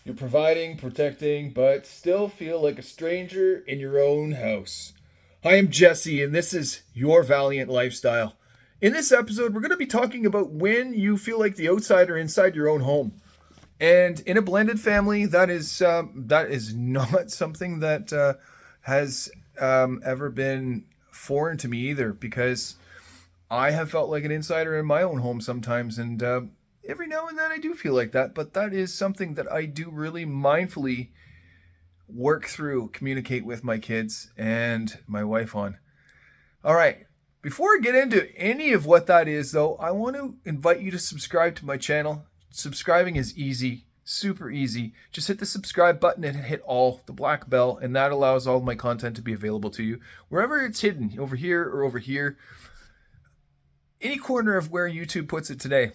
You're providing, protecting, but still feel like a stranger in your own house. Hi, I'm Jesse, and this is Your Valiant Lifestyle. In this episode, we're going to be talking about when you feel like the outsider inside your own home. And in a blended family, that is not something that has ever been foreign to me either, because I have felt like an insider in my own home sometimes, and every now and then I do feel like that. But that is something that I do really mindfully work through, communicate with my kids and my wife on. All right. Before I get into any of what that is, though, I want to invite you to subscribe to my channel. Subscribing is easy, super easy. Just hit the subscribe button and hit all, the black bell, and that allows all of my content to be available to you wherever it's hidden, over here or over here, any corner of where YouTube puts it today.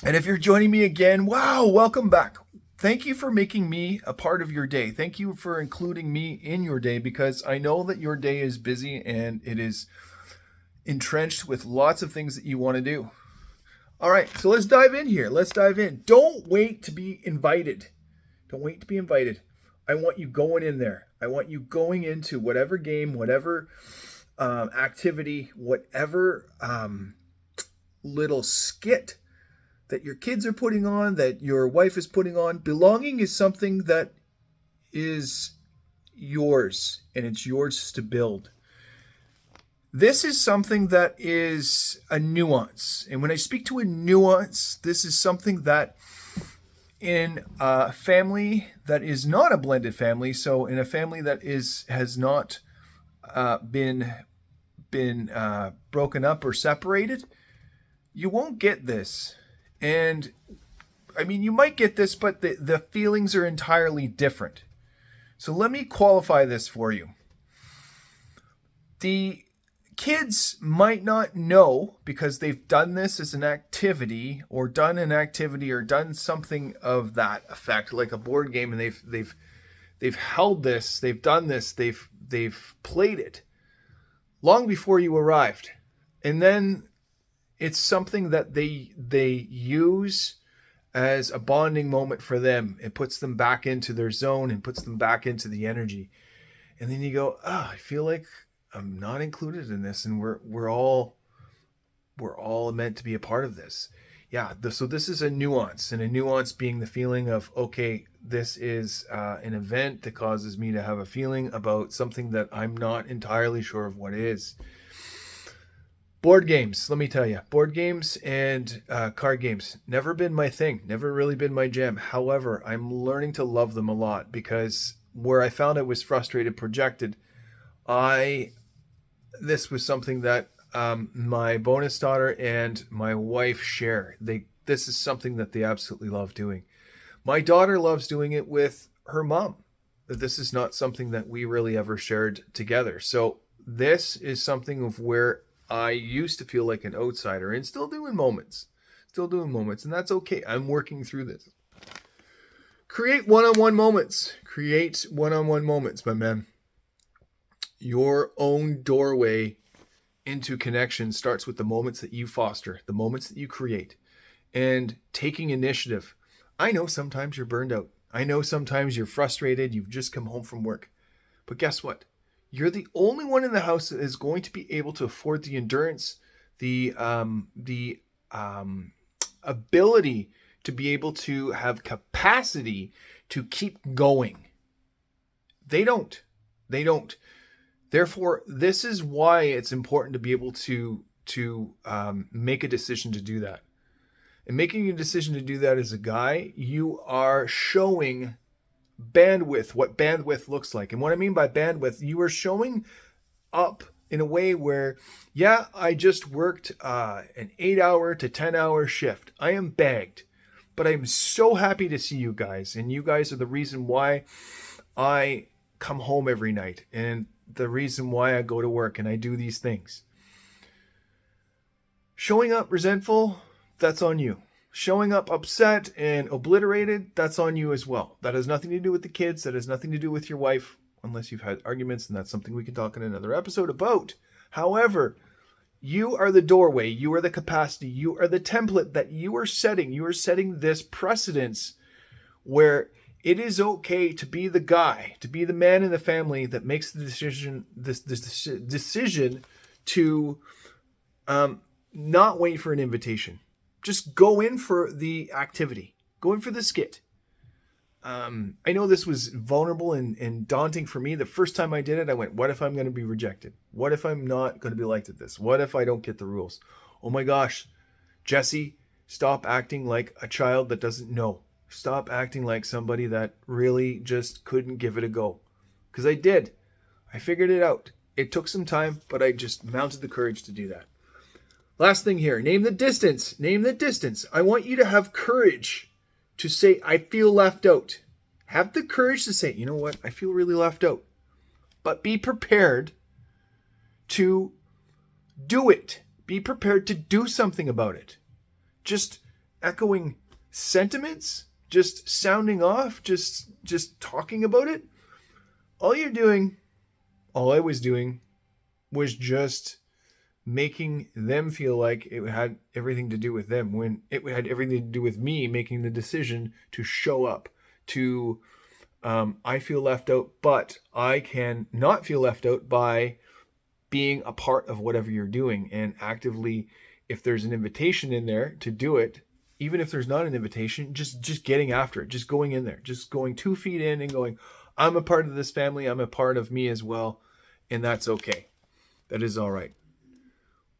And if you're joining me again, wow, welcome back. Thank you for making me a part of your day. Thank you for including me in your day, because I know that your day is busy and it is entrenched with lots of things that you want to do. All right, so let's dive in here. Let's dive in. Don't wait to be invited. Don't wait to be invited. I want you going in there. I want you going into whatever game, whatever activity, whatever little skit that your kids are putting on, that your wife is putting on. Belonging is something that is yours, and it's yours to build. This is something that is a nuance. And when I speak to a nuance, this is something that in a family that is not a blended family, so in a family that has not been broken up or separated, you won't get this. And I mean, you might get this, but the feelings are entirely different. So let me qualify this for you. The kids might not know, because they've done this as an activity, or done something of that effect, like a board game, and they've held this, they've done this, they've played it long before you arrived. And then it's something that they use as a bonding moment for them. It puts them back into their zone and puts them back into the energy. And then you go, I feel like I'm not included in this, and we're all meant to be a part of this. Yeah. So this is a nuance, and a nuance being the feeling of, okay, this is an event that causes me to have a feeling about something that I'm not entirely sure of what is. Board games, let me tell you, board games and card games, never been my thing, never really been my jam. However, I'm learning to love them a lot, because where I found I was frustrated, projected, this was something that my bonus daughter and my wife share. This is something that they absolutely love doing. My daughter loves doing it with her mom. This is not something that we really ever shared together. So this is something of where I used to feel like an outsider, and still doing moments, and that's okay. I'm working through this. Create one-on-one moments, my man. Your own doorway into connection starts with the moments that you foster, the moments that you create, and taking initiative. I know sometimes you're burned out. I know sometimes you're frustrated. You've just come home from work. But guess what? You're the only one in the house that is going to be able to afford the endurance, the ability to be able to have capacity to keep going. They don't. Therefore, this is why it's important to be able to make a decision to do that. And making a decision to do that as a guy, you are showing bandwidth, what bandwidth looks like. And what I mean by bandwidth, you are showing up in a way where, yeah, I just worked an 8-hour to 10-hour shift. I am bagged, but I'm so happy to see you guys. And you guys are the reason why I come home every night, and the reason why I go to work and I do these things. Showing up resentful, that's on you. Showing up upset and obliterated, that's on you as well. That has nothing to do with the kids. That has nothing to do with your wife, unless you've had arguments, and that's something we can talk in another episode about. However, you are the doorway. You are the capacity. You are the template that you are setting. You are setting this precedence where It is okay to be the guy, to be the man in the family that makes the decision, this decision to not wait for an invitation. Just go in for the activity. Go in for the skit. I know this was vulnerable and daunting for me. The first time I did it, I went, what if I'm going to be rejected? What if I'm not going to be liked at this? What if I don't get the rules? Oh my gosh, Jesse, stop acting like a child that doesn't know. Stop acting like somebody that really just couldn't give it a go. Because I did. I figured it out. It took some time, but I just mounted the courage to do that. Last thing here, name the distance. Name the distance. I want you to have courage to say, I feel left out. Have the courage to say, you know what, I feel really left out. But be prepared to do it. Be prepared to do something about it. Just echoing sentiments, just sounding off, just talking about it. All I was doing was just making them feel like it had everything to do with them when it had everything to do with me making the decision to show up, to I feel left out, but I can not feel left out by being a part of whatever you're doing and actively, if there's an invitation in there to do it, even if there's not an invitation, just getting after it, just going in there, just going 2 feet in and going, I'm a part of this family, I'm a part of me as well, and that's okay. That is all right.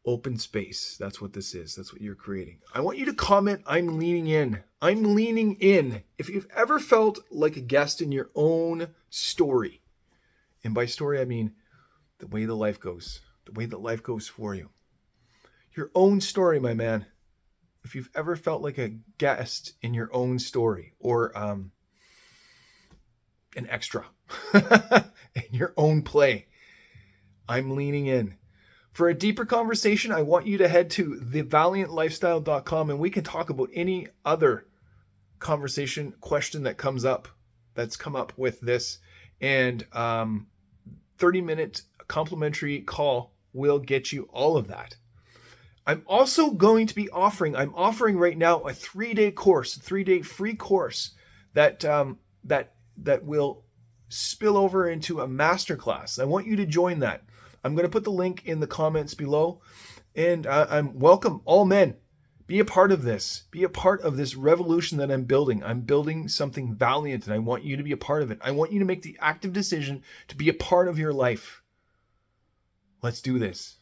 Open space. That's what this is. That's what you're creating. I want you to comment, I'm leaning in. I'm leaning in. If you've ever felt like a guest in your own story, and by story, I mean the way the life goes, the way that life goes for you. Your own story, my man. If you've ever felt like a guest in your own story or an extra in your own play, I'm leaning in. For a deeper conversation, I want you to head to thevaliantlifestyle.com and we can talk about any other conversation question that comes up, that's come up with this. And 30-minute complimentary call will get you all of that. I'm also going to be offering right now a 3-day course, a 3-day free course that will spill over into a masterclass. I want you to join that. I'm going to put the link in the comments below, and I'm welcome all men. Be a part of this. Be a part of this revolution that I'm building. I'm building something valiant, and I want you to be a part of it. I want you to make the active decision to be a part of your life. Let's do this.